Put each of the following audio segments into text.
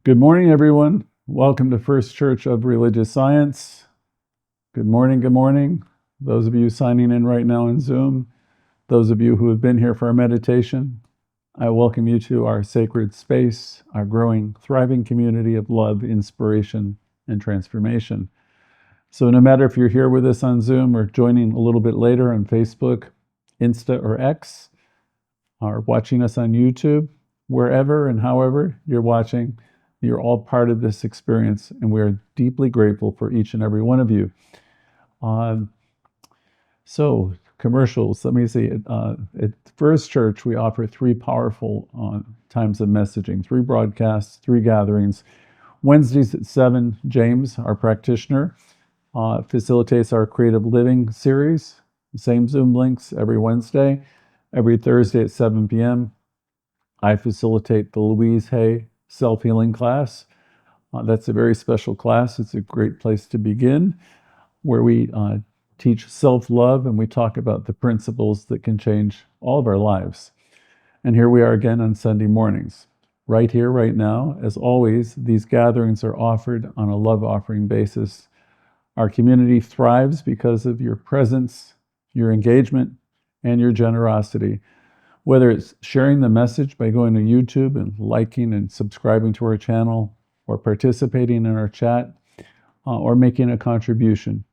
Good morning, everyone. Welcome to First Church of Religious Science. Good morning, good morning. Those of you signing in right now on Zoom, those of you who have been here for our meditation, I welcome you to our sacred space, our growing, thriving community of love, inspiration, and transformation. So no matter if you're here with us on Zoom or joining a little bit later on Facebook, Insta, or X, or watching us on YouTube, wherever and however you're watching, you're all part of this experience, and we are deeply grateful for each and every one of you. So, commercials, let me see. At First Church, we offer three powerful times of messaging, three broadcasts, three gatherings. Wednesdays at 7, James, our practitioner, facilitates our Creative Living series. Same Zoom links every Wednesday. Every Thursday at 7 p.m., I facilitate the Louise self-healing class. That's a very special class. It's a great place to begin, where we teach self-love and we talk about the principles that can change all of our lives. And here we are again on Sunday mornings, right here, right now. As always, these gatherings are offered on a love offering basis. Our community thrives because of your presence, your engagement, and your generosity. Whether it's sharing the message by going to YouTube and liking and subscribing to our channel, or participating in our chat, or making a contribution.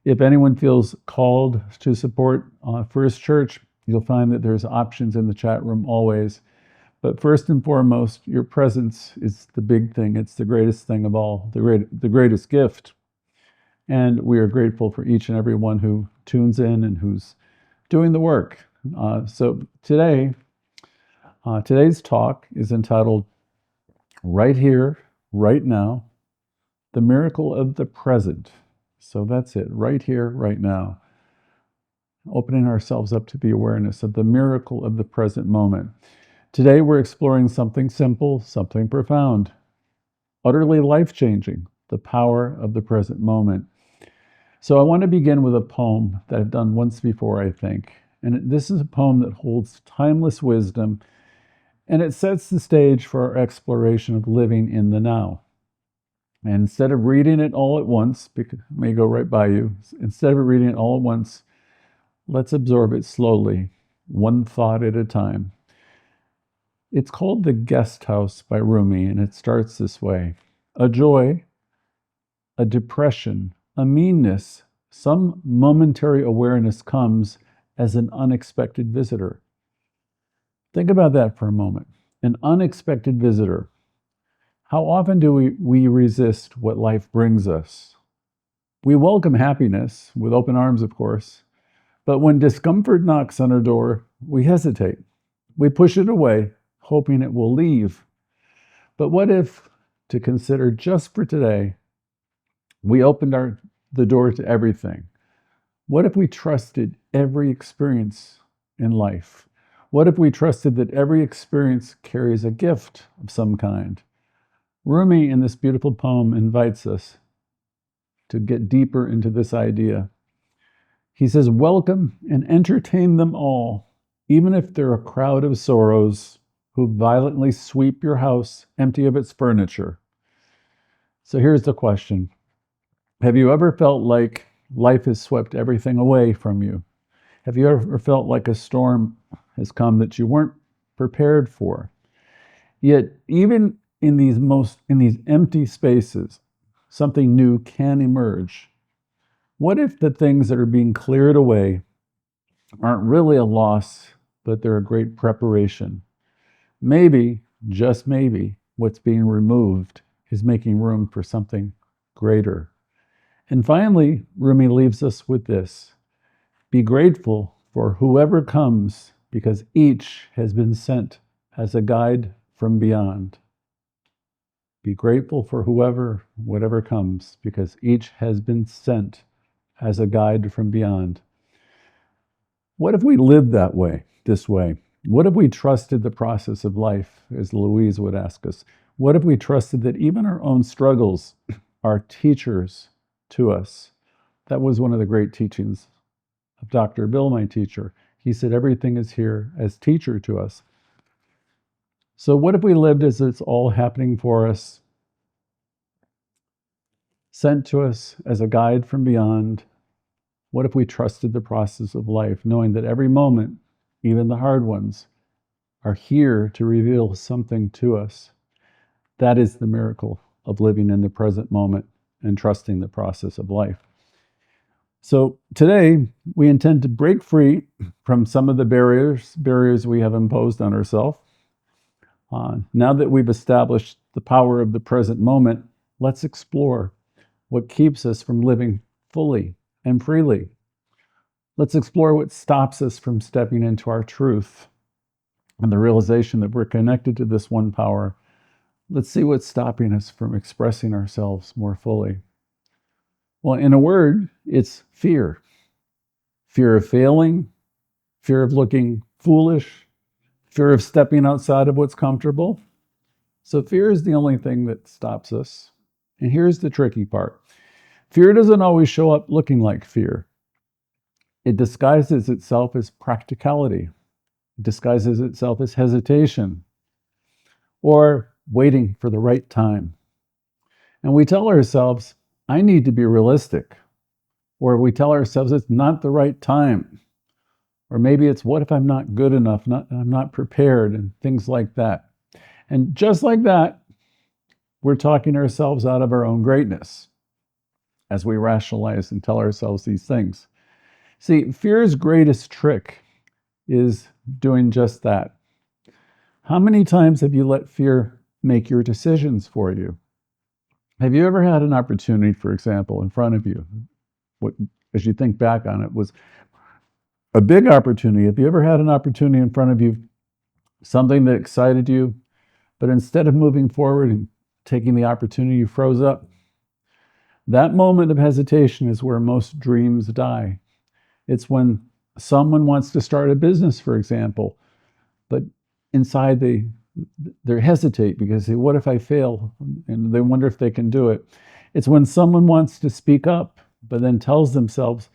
If anyone feels called to support First Church, you'll find that there's options in the chat room always. But first and foremost, your presence is the big thing. It's the greatest thing of all, the greatest gift. And we are grateful for each and every one who tunes in and who's doing the work. So today's talk is entitled Right Here, Right Now, the Miracle of the Present. So that's it, right here, right now. Opening ourselves up to the awareness of the miracle of the present moment. Today we're exploring something simple, something profound, utterly life-changing, the power of the present moment. So I want to begin with a poem that I've done once before, I think. And this is a poem that holds timeless wisdom, and it sets the stage for our exploration of living in the now. And instead of reading it all at once, because it may go right by you, instead of reading it all at once, let's absorb it slowly, one thought at a time. It's called The Guest House by Rumi, and it starts this way. A joy, a depression, a meanness, some momentary awareness comes as an unexpected visitor. Think about that for a moment. An unexpected visitor. How often do we resist what life brings us? We welcome happiness with open arms, of course, but when discomfort knocks on our door, we hesitate. We push it away, hoping it will leave. But what if, to consider just for today, we opened the door to everything? What if we trusted every experience in life? What if we trusted that every experience carries a gift of some kind? Rumi, in this beautiful poem, invites us to get deeper into this idea. He says, welcome and entertain them all, even if they're a crowd of sorrows who violently sweep your house empty of its furniture. So here's the question. Have you ever felt like life has swept everything away from you? Have you ever felt like a storm has come that you weren't prepared for? Yet, even in these empty spaces, something new can emerge. What if the things that are being cleared away aren't really a loss, but they're a great preparation? Maybe, just maybe, what's being removed is making room for something greater. And finally, Rumi leaves us with this. Be grateful for whoever comes, because each has been sent as a guide from beyond. Be grateful for whatever comes, because each has been sent as a guide from beyond. What if we lived this way? What if we trusted the process of life, as Louise would ask us? What if we trusted that even our own struggles are teachers to us? That was one of the great teachings of Dr. Bill, my teacher. He said, everything is here as teacher to us. So what if we lived as it's all happening for us, sent to us as a guide from beyond. What if we trusted the process of life, knowing that every moment, even the hard ones, are here to reveal something to us? That is the miracle of living in the present moment and trusting the process of life. So today, we intend to break free from some of the barriers we have imposed on ourselves. Now that we've established the power of the present moment, let's explore what keeps us from living fully and freely. Let's explore what stops us from stepping into our truth and the realization that we're connected to this one power. Let's see what's stopping us from expressing ourselves more fully. Well, in a word, it's fear. Fear of failing, fear of looking foolish, fear of stepping outside of what's comfortable. So fear is the only thing that stops us. And here's the tricky part. Fear doesn't always show up looking like fear. It disguises itself as practicality. It disguises itself as hesitation or waiting for the right time. And we tell ourselves, I need to be realistic. Or we tell ourselves it's not the right time. Or maybe it's, what if I'm not good enough, I'm not prepared, and things like that. And just like that, we're talking ourselves out of our own greatness as we rationalize and tell ourselves these things. See, fear's greatest trick is doing just that. How many times have you let fear make your decisions for you? Have you ever had an opportunity, for example, in front of you, what, as you think back on it, was a big opportunity? Have you ever had an opportunity in front of you, something that excited you, but instead of moving forward and taking the opportunity, you froze up? That moment of hesitation is where most dreams die. It's when someone wants to start a business, for example, but inside they hesitate because they, what if I fail? And they wonder if they can do it. It's when someone wants to speak up, but then tells themselves,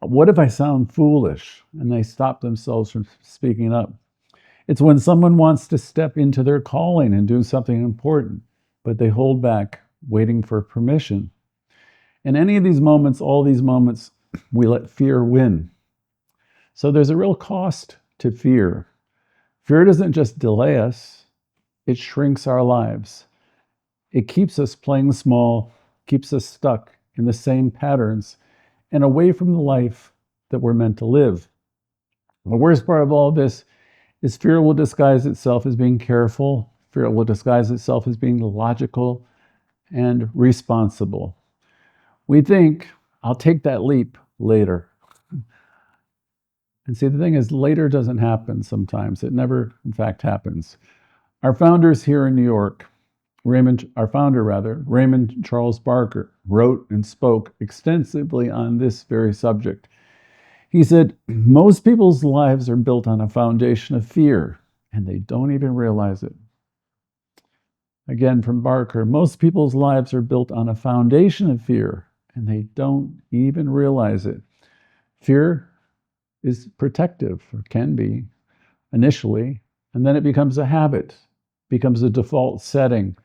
what if I sound foolish? And they stop themselves from speaking up. It's when someone wants to step into their calling and do something important, but they hold back, waiting for permission. In any of these moments, all these moments, we let fear win. So there's a real cost to fear. Fear doesn't just delay us, it shrinks our lives. It keeps us playing small, keeps us stuck in the same patterns and away from the life that we're meant to live. The worst part of all this is fear will disguise itself as being careful. Fear will disguise itself as being logical and responsible. We think, I'll take that leap later. And see, the thing is, later doesn't happen sometimes. It never, in fact, happens. Our founders here in New York, Raymond Charles Barker, wrote and spoke extensively on this very subject. He said, most people's lives are built on a foundation of fear, and they don't even realize it. Again, from Barker, most people's lives are built on a foundation of fear, and they don't even realize it. Fear is protective, or can be, initially, and then it becomes a habit, becomes a default setting,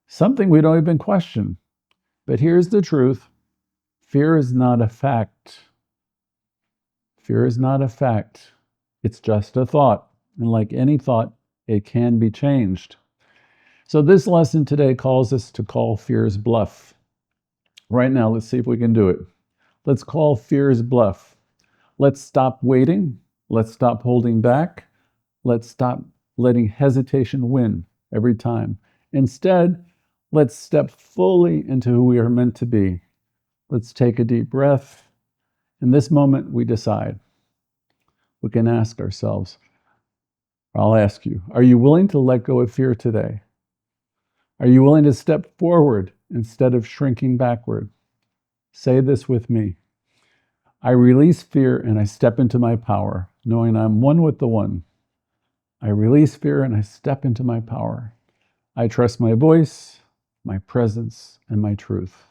something we don't even question. But here's the truth. Fear is not a fact. Fear is not a fact. It's just a thought. And like any thought, it can be changed. So this lesson today calls us to call fear's bluff. Right now, let's see if we can do it. Let's call fear's bluff. Let's stop waiting. Let's stop holding back. Let's stop letting hesitation win every time. Instead, let's step fully into who we are meant to be. Let's take a deep breath. In this moment, we decide. We can ask ourselves, I'll ask you, are you willing to let go of fear today? Are you willing to step forward instead of shrinking backward? Say this with me. I release fear and I step into my power, knowing I'm one with the one. I release fear and I step into my power. I trust my voice, my presence, and my truth.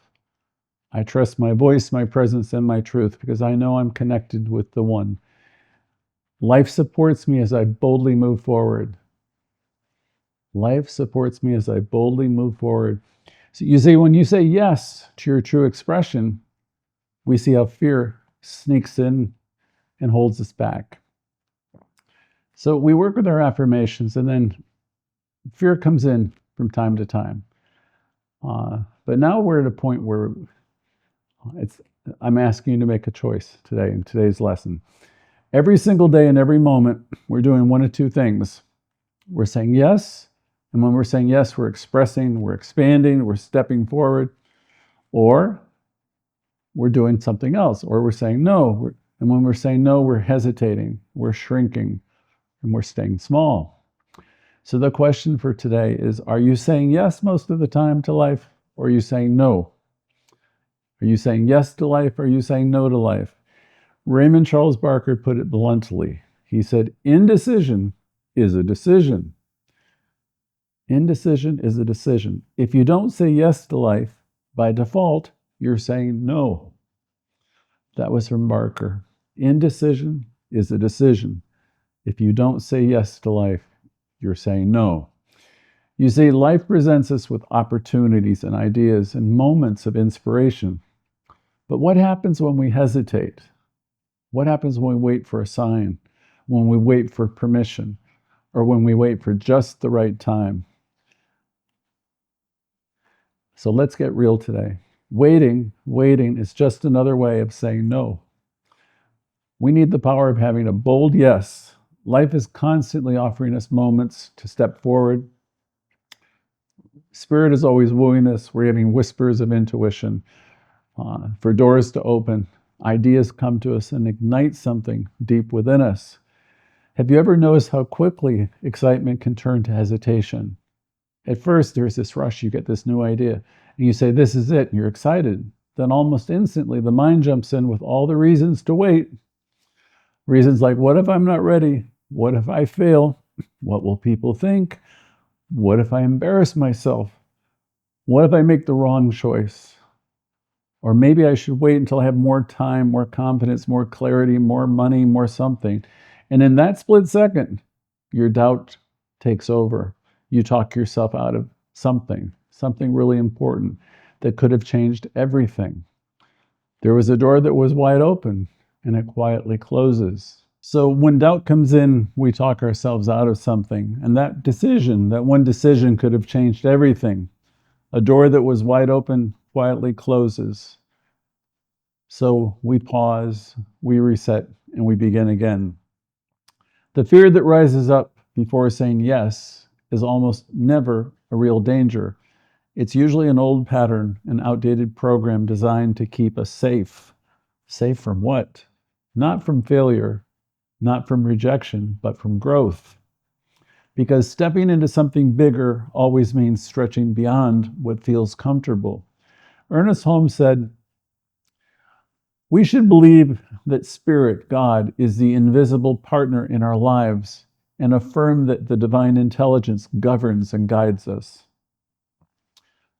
I trust my voice, my presence, and my truth because I know I'm connected with the one. Life supports me as I boldly move forward. Life supports me as I boldly move forward. So you see, when you say yes to your true expression, we see how fear sneaks in and holds us back. So we work with our affirmations, and then fear comes in from time to time. But now we're at a point where I'm asking you to make a choice today in today's lesson. Every single day and every moment, we're doing one of two things. We're saying yes, and when we're saying yes, we're expressing, we're expanding, we're stepping forward, or we're doing something else, or we're saying no. And when we're saying no, we're hesitating, we're shrinking, and we're staying small. So the question for today is, are you saying yes most of the time to life, or are you saying no? Are you saying yes to life, or are you saying no to life? Raymond Charles Barker put it bluntly. He said, indecision is a decision. Indecision is a decision. If you don't say yes to life, by default, you're saying no. That was from Barker. Indecision is a decision. If you don't say yes to life, you're saying no. You see, life presents us with opportunities and ideas and moments of inspiration. But what happens when we hesitate? What happens when we wait for a sign, when we wait for permission, or when we wait for just the right time? So let's get real today. Waiting is just another way of saying no. We need the power of having a bold yes. Life is constantly offering us moments to step forward. Spirit is always wooing us. We're getting whispers of intuition for doors to open. Ideas come to us and ignite something deep within us. Have you ever noticed how quickly excitement can turn to hesitation? At first, there's this rush. You get this new idea, and you say, this is it, and you're excited. Then almost instantly, the mind jumps in with all the reasons to wait. Reasons like, what if I'm not ready? What if I fail? What will people think? What if I embarrass myself? What if I make the wrong choice? Or maybe I should wait until I have more time, more confidence, more clarity, more money, more something. And in that split second, your doubt takes over. You talk yourself out of something really important that could have changed everything. There was a door that was wide open, and it quietly closes. So when doubt comes in, we talk ourselves out of something. And that one decision could have changed everything. A door that was wide open quietly closes. So we pause, we reset, and we begin again. The fear that rises up before saying yes is almost never a real danger. It's usually an old pattern, an outdated program designed to keep us safe. Safe from what? Not from failure, not from rejection, but from growth. Because stepping into something bigger always means stretching beyond what feels comfortable. Ernest Holmes said, we should believe that Spirit, God, is the invisible partner in our lives and affirm that the divine intelligence governs and guides us.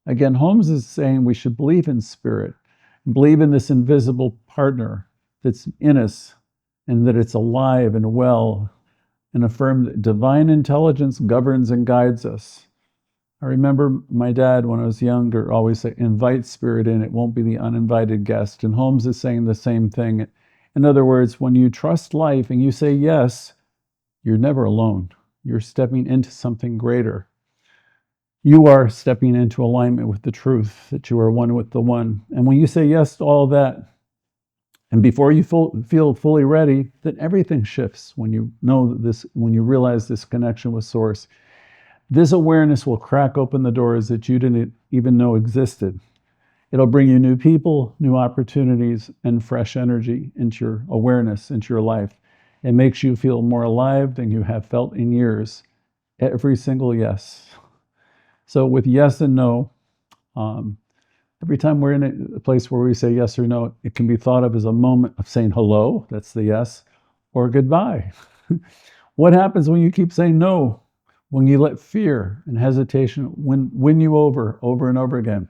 Again, Holmes is saying we should believe in Spirit, believe in this invisible partner that's in us, and that it's alive and well, and affirm that divine intelligence governs and guides us. I remember my dad, when I was younger, always say, invite Spirit in, it won't be the uninvited guest. And Holmes is saying the same thing. In other words, when you trust life and you say yes, you're never alone. You're stepping into something greater. You are stepping into alignment with the truth, that you are one with the one. And when you say yes to all that, and before you feel fully ready, then everything shifts when you know this, when you realize this connection with Source. This awareness will crack open the doors that you didn't even know existed. It'll bring you new people, new opportunities, and fresh energy into your awareness, into your life. It makes you feel more alive than you have felt in years. Every single yes. So with yes and no, every time we're in a place where we say yes or no, it can be thought of as a moment of saying hello, that's the yes, or goodbye. What happens when you keep saying no? When you let fear and hesitation win you over and over again?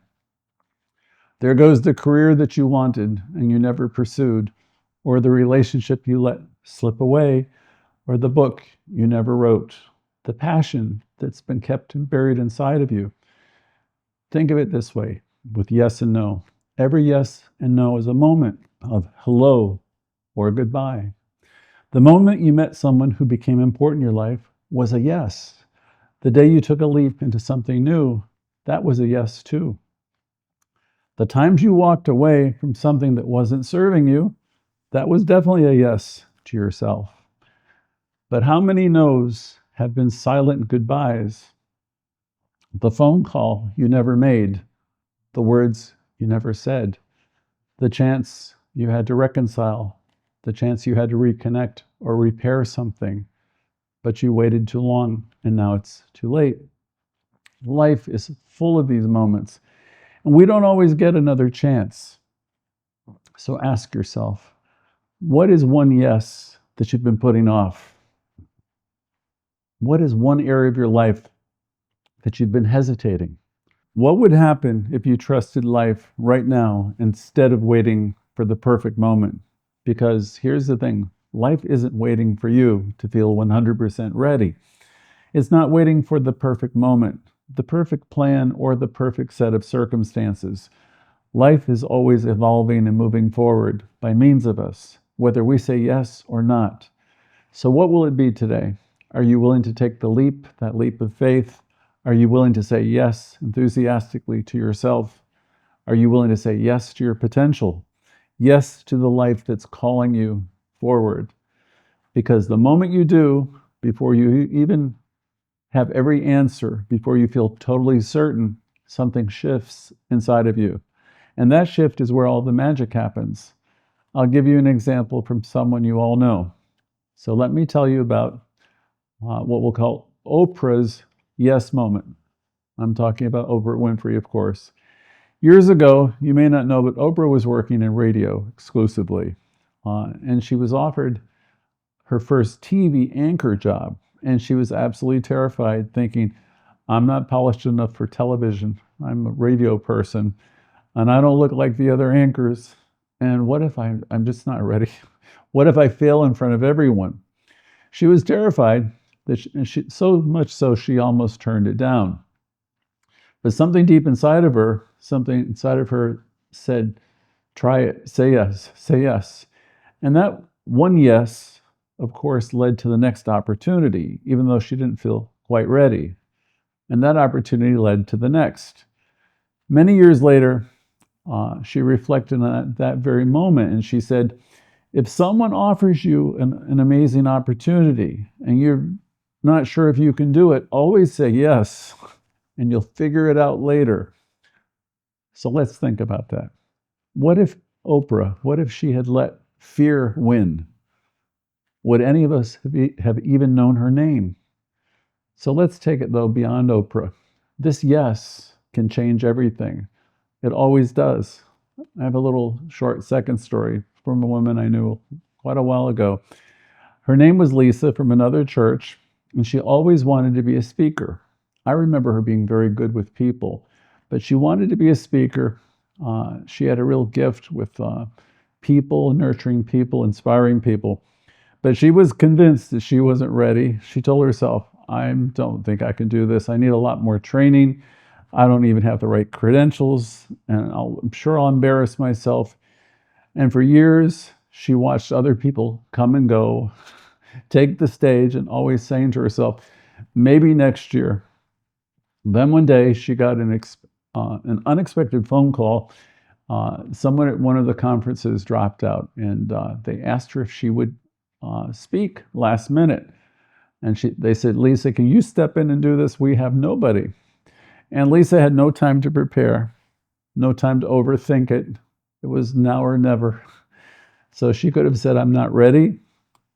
There goes the career that you wanted and you never pursued, or the relationship you let slip away, or the book you never wrote, the passion that's been kept and buried inside of you. Think of it this way, with yes and no. Every yes and no is a moment of hello or goodbye. The moment you met someone who became important in your life was a yes. The day you took a leap into something new, that was a yes too. The times you walked away from something that wasn't serving you, that was definitely a yes to yourself. But how many no's have been silent goodbyes? The phone call you never made, the words you never said, the chance you had to reconcile, the chance you had to reconnect or repair something, but you waited too long and now it's too late. Life is full of these moments, and we don't always get another chance. So ask yourself, what is one yes that you've been putting off? What is one area of your life that you've been hesitating? What would happen if you trusted life right now instead of waiting for the perfect moment? Because here's the thing, life isn't waiting for you to feel 100% ready. It's not waiting for the perfect moment, the perfect plan, or the perfect set of circumstances. Life is always evolving and moving forward by means of us, whether we say yes or not. So what will it be today? Are you willing to take the leap, that leap of faith? Are you willing to say yes enthusiastically to yourself? Are you willing to say yes to your potential? Yes to the life that's calling you forward? Because the moment you do, before you even have every answer, before you feel totally certain, something shifts inside of you. And that shift is where all the magic happens. I'll give you an example from someone you all know. So let me tell you about what we'll call Oprah's yes moment. I'm talking about Oprah Winfrey, of course. Years ago, you may not know, but Oprah was working in radio exclusively. And she was offered her first TV anchor job. And she was absolutely terrified, thinking, I'm not polished enough for television. I'm a radio person, and I don't look like the other anchors. And what if I'm just not ready? What if I fail in front of everyone? She was terrified, that she so much so she almost turned it down. But something deep inside of her, said, try it, say yes, say yes. And that one yes, of course, led to the next opportunity, even though she didn't feel quite ready. And that opportunity led to the next. Many years later, she reflected on that very moment, and she said, if someone offers you an amazing opportunity and you're not sure if you can do it, always say yes, and you'll figure it out later. So let's think about that. What if she had let fear win? Would any of us have even known her name? So let's take it, though, beyond Oprah. This yes can change everything. It always does. I have a little short second story from a woman I knew quite a while ago. Her name was Lisa, from another church, and she always wanted to be a speaker. I remember her being very good with people, but she wanted to be a speaker. She had a real gift with people, nurturing people, inspiring people. But she was convinced that she wasn't ready. She told herself, I don't think I can do this. I need a lot more training. I don't even have the right credentials, and I'm sure I'll embarrass myself. And for years, she watched other people come and go, take the stage, and always saying to herself, maybe next year. Then one day, she got an unexpected phone call. Someone at one of the conferences dropped out, and they asked her if she would speak last minute. And they said, Lisa, can you step in and do this? We have nobody. And Lisa had no time to prepare, no time to overthink it. It was now or never. So she could have said, I'm not ready.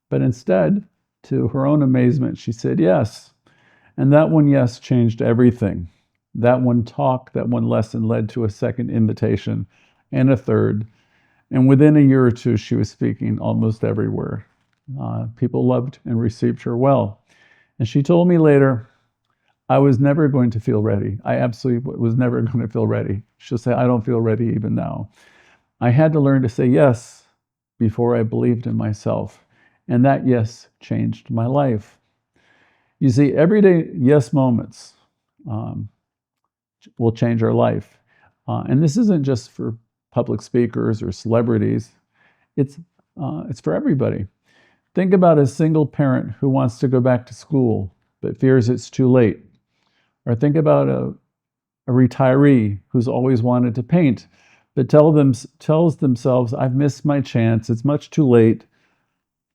But instead, to her own amazement, she said yes. And that one yes changed everything. That one talk, that one lesson led to a second invitation and a third. And within a year or two, she was speaking almost everywhere. People loved and received her well. And she told me later, I was never going to feel ready. I absolutely was never going to feel ready. She'll say, I don't feel ready even now. I had to learn to say yes before I believed in myself. And that yes changed my life. You see, everyday yes moments will change our life. And this isn't just for public speakers or celebrities. It's for everybody. Think about a single parent who wants to go back to school but fears it's too late. Or think about a retiree who's always wanted to paint but tells themselves, I've missed my chance, it's much too late.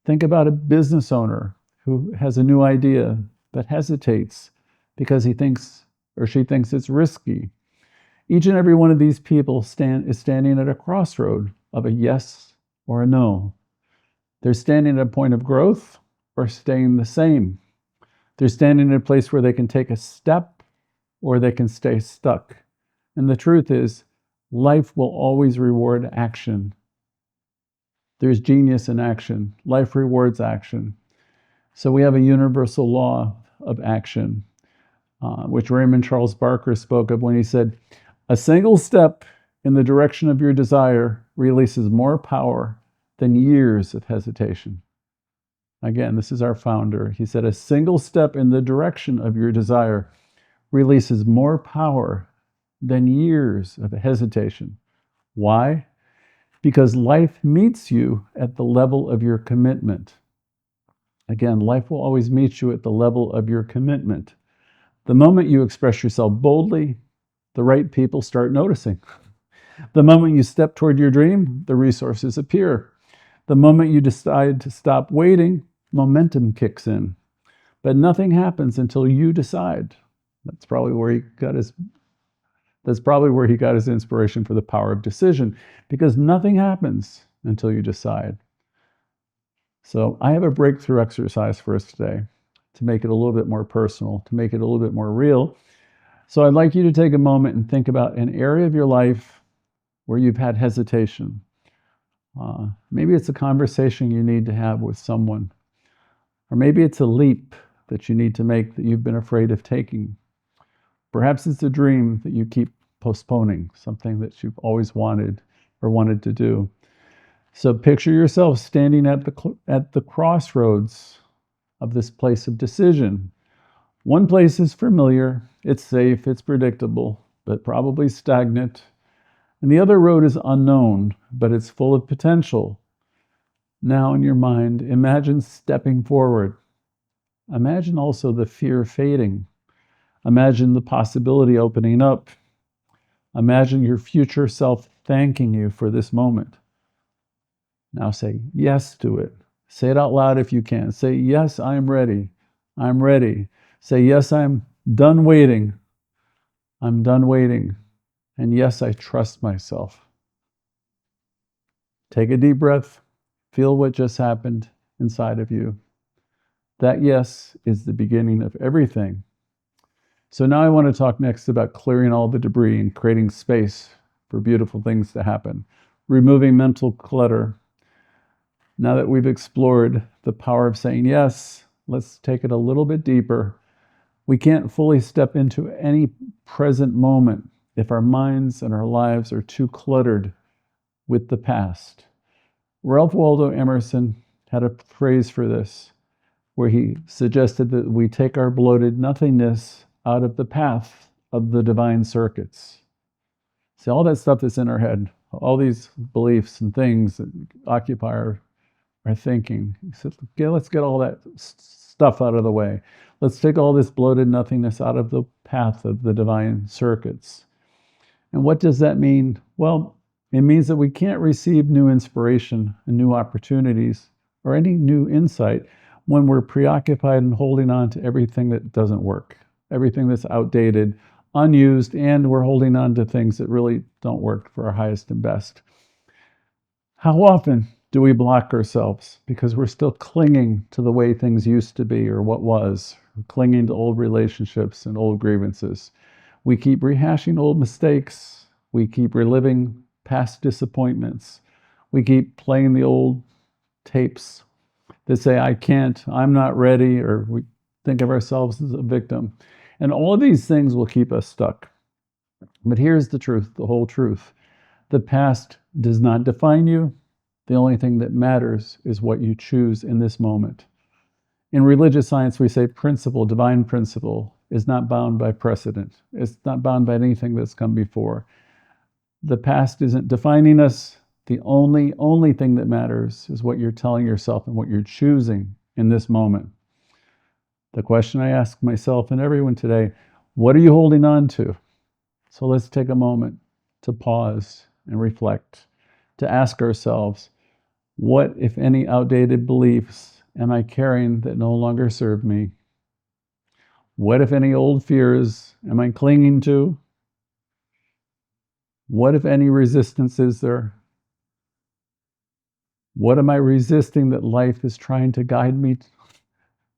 Think about a business owner who has a new idea but hesitates because he thinks or she thinks it's risky. Each and every one of these people is standing at a crossroad of a yes or a no. They're standing at a point of growth or staying the same. They're standing in a place where they can take a step or they can stay stuck. And the truth is, life will always reward action. There's genius in action. Life rewards action. So we have a universal law of action, which Raymond Charles Barker spoke of when he said, a single step in the direction of your desire releases more power than years of hesitation. Again, this is our founder. He said, a single step in the direction of your desire releases more power than years of hesitation. Why? Because life meets you at the level of your commitment. Again, life will always meet you at the level of your commitment. The moment you express yourself boldly, the right people start noticing. The moment you step toward your dream, the resources appear. The moment you decide to stop waiting, momentum kicks in. But nothing happens until you decide. That's probably where he got his inspiration for the power of decision, because nothing happens until you decide. So I have a breakthrough exercise for us today to make it a little bit more personal, to make it a little bit more real. So I'd like you to take a moment and think about an area of your life where you've had hesitation. Maybe it's a conversation you need to have with someone, or maybe it's a leap that you need to make that you've been afraid of taking. Perhaps it's a dream that you keep postponing, something that you've always wanted to do. So picture yourself standing at the crossroads of this place of decision. One place is familiar, it's safe, it's predictable, but probably stagnant. And the other road is unknown, but it's full of potential. Now in your mind, imagine stepping forward. Imagine also the fear fading. Imagine the possibility opening up. Imagine your future self thanking you for this moment. Now say yes to it. Say it out loud if you can. Say, yes, I'm ready. I'm ready. Say, yes, I'm done waiting. I'm done waiting. And yes, I trust myself. Take a deep breath. Feel what just happened inside of you. That yes is the beginning of everything. So now I want to talk next about clearing all the debris and creating space for beautiful things to happen. Removing mental clutter. Now that we've explored the power of saying yes, let's take it a little bit deeper. We can't fully step into any present moment if our minds and our lives are too cluttered with the past. Ralph Waldo Emerson had a phrase for this, where he suggested that we take our bloated nothingness out of the path of the divine circuits. See, all that stuff that's in our head, all these beliefs and things that occupy our thinking. He said, okay, let's get all that stuff out of the way. Let's take all this bloated nothingness out of the path of the divine circuits. And what does that mean? Well, it means that we can't receive new inspiration and new opportunities or any new insight when we're preoccupied and holding on to everything that doesn't work, everything that's outdated, unused, and we're holding on to things that really don't work for our highest and best. How often do we block ourselves because we're still clinging to the way things used to be or what was, clinging to old relationships and old grievances? We keep rehashing old mistakes. We keep reliving past disappointments. We keep playing the old tapes that say, I can't, I'm not ready, or we think of ourselves as a victim. And all of these things will keep us stuck. But here's the truth, the whole truth. The past does not define you. The only thing that matters is what you choose in this moment. In religious science, we say principle, divine principle. is not bound by precedent. It's not bound by anything that's come before. The past isn't defining us. The only thing that matters is what you're telling yourself and what you're choosing in this moment. The question I ask myself and everyone today, what are you holding on to? So let's take a moment to pause and reflect, to ask ourselves, what, if any, outdated beliefs am I carrying that no longer serve me? What, if any, old fears am I clinging to? What, if any, resistance is there? What am I resisting that life is trying to guide me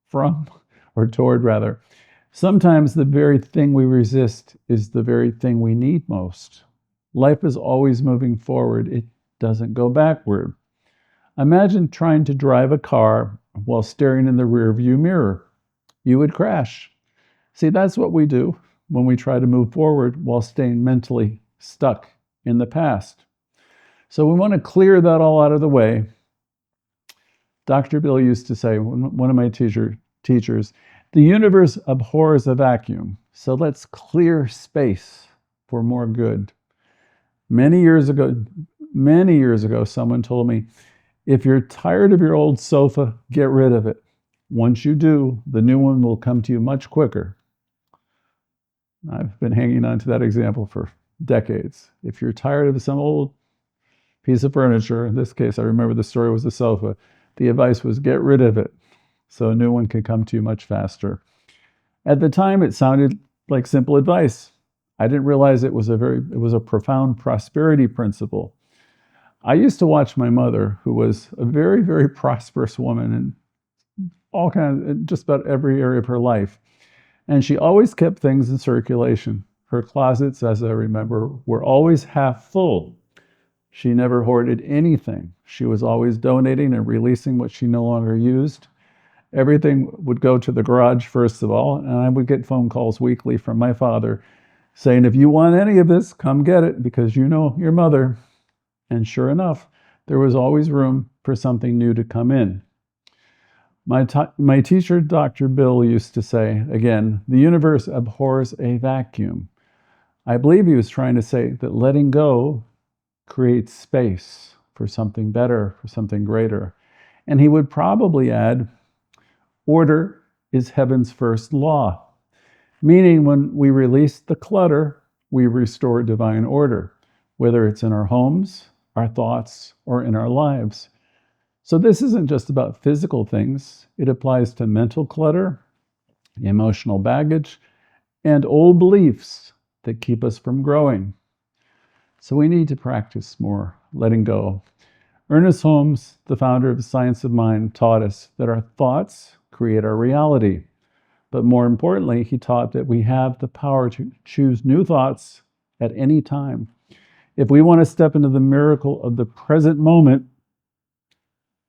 from, or toward, rather? Sometimes the very thing we resist is the very thing we need most. Life is always moving forward. It doesn't go backward. Imagine trying to drive a car while staring in the rearview mirror. You would crash. See, that's what we do when we try to move forward while staying mentally stuck in the past. So we want to clear that all out of the way. Dr. Bill used to say, one of my teachers, the universe abhors a vacuum, so let's clear space for more good. Many years ago, someone told me, if you're tired of your old sofa, get rid of it. Once you do, the new one will come to you much quicker. I've been hanging on to that example for decades. If you're tired of some old piece of furniture, in this case, I remember the story was the sofa, the advice was get rid of it so a new one can come to you much faster. At the time, it sounded like simple advice. I didn't realize it was a profound prosperity principle. I used to watch my mother, who was a very, very prosperous woman in just about every area of her life. And she always kept things in circulation. Her closets, as I remember, were always half full. She never hoarded anything. She was always donating and releasing what she no longer used. Everything would go to the garage, first of all, and I would get phone calls weekly from my father saying, if you want any of this, come get it, because you know your mother. And sure enough, there was always room for something new to come in. My teacher, Dr. Bill, used to say, again, the universe abhors a vacuum. I believe he was trying to say that letting go creates space for something better, for something greater. And he would probably add, order is heaven's first law, meaning when we release the clutter, we restore divine order, whether it's in our homes, our thoughts, or in our lives. So this isn't just about physical things. It applies to mental clutter, emotional baggage, and old beliefs that keep us from growing. So we need to practice more letting go. Ernest Holmes, the founder of the Science of Mind, taught us that our thoughts create our reality. But more importantly, he taught that we have the power to choose new thoughts at any time. If we want to step into the miracle of the present moment,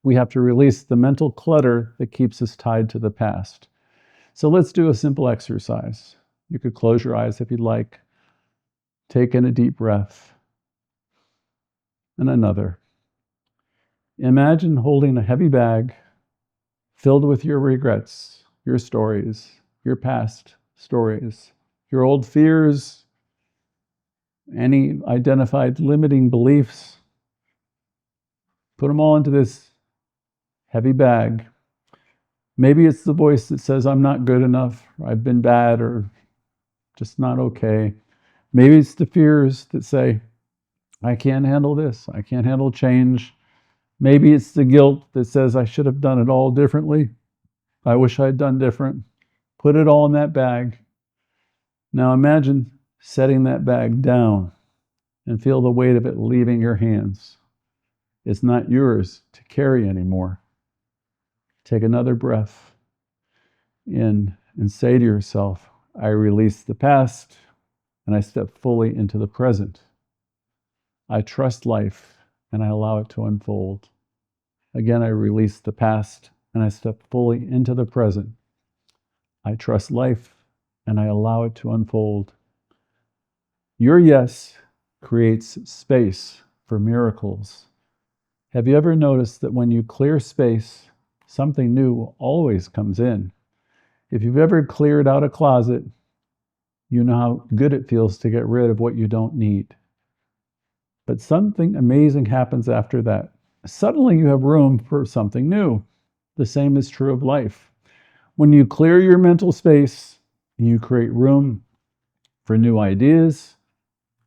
we have to release the mental clutter that keeps us tied to the past. So let's do a simple exercise. You could close your eyes if you'd like. Take in a deep breath and another. Imagine holding a heavy bag filled with your regrets, your stories, your past stories, your old fears, any identified limiting beliefs. Put them all into this heavy bag. Maybe it's the voice that says, I'm not good enough, or I've been bad, or just not okay. Maybe it's the fears that say, I can't handle this, I can't handle change. Maybe it's the guilt that says, I should have done it all differently. I wish I'd done different. Put it all in that bag. Now imagine setting that bag down and feel the weight of it leaving your hands. It's not yours to carry anymore. Take another breath in and say to yourself, I release the past and I step fully into the present. I trust life and I allow it to unfold. Again, I release the past and I step fully into the present. I trust life and I allow it to unfold. Your yes creates space for miracles. Have you ever noticed that when you clear space, something new always comes in? If you've ever cleared out a closet, you know how good it feels to get rid of what you don't need. But something amazing happens after that. Suddenly you have room for something new. The same is true of life. When you clear your mental space, you create room for new ideas,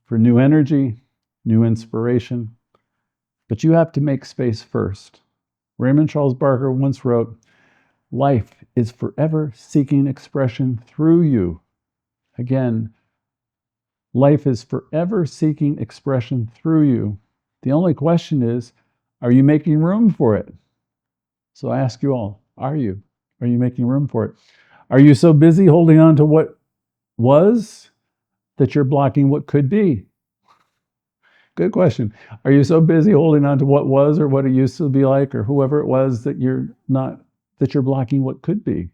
for new energy, new inspiration. But you have to make space first. Raymond Charles Barker once wrote, "Life is forever seeking expression through you." Again, life is forever seeking expression through you. The only question is, are you making room for it? So I ask you all, are you? Are you making room for it? Are you so busy holding on to what was that you're blocking what could be? Good question. Are you so busy holding on to what was or what it used to be like or whoever it was that you're blocking what could be?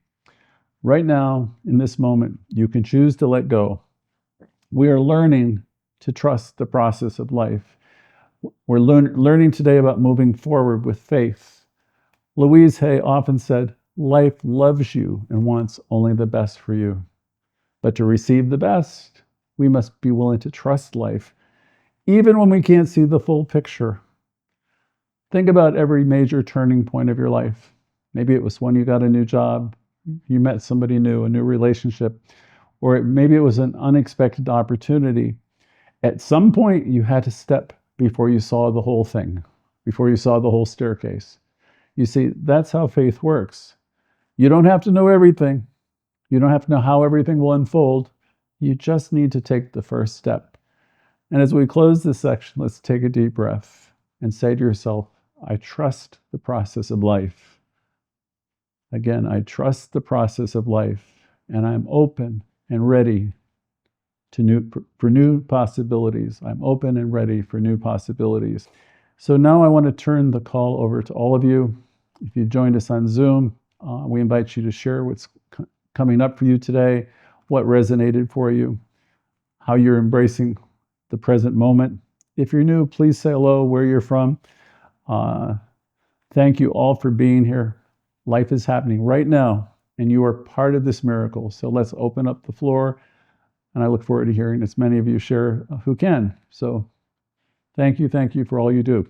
Right now, in this moment, you can choose to let go. We are learning to trust the process of life. We're learning today about moving forward with faith. Louise Hay often said, "Life loves you and wants only the best for you." But to receive the best, we must be willing to trust life, even when we can't see the full picture. Think about every major turning point of your life. Maybe it was when you got a new job, you met somebody new, a new relationship, or maybe it was an unexpected opportunity. At some point, you had to step before you saw the whole thing, before you saw the whole staircase. You see, that's how faith works. You don't have to know everything. You don't have to know how everything will unfold. You just need to take the first step. And as we close this section, let's take a deep breath and say to yourself, I trust the process of life. Again, I trust the process of life, and I'm open and ready for new possibilities. I'm open and ready for new possibilities. So now I want to turn the call over to all of you. If you've joined us on Zoom, we invite you to share what's coming up for you today, what resonated for you, how you're embracing the present moment. If you're new, please say hello, where you're from. Thank you all for being here. Life is happening right now, and you are part of this miracle. So let's open up the floor, and I look forward to hearing as many of you share who can. So thank you for all you do.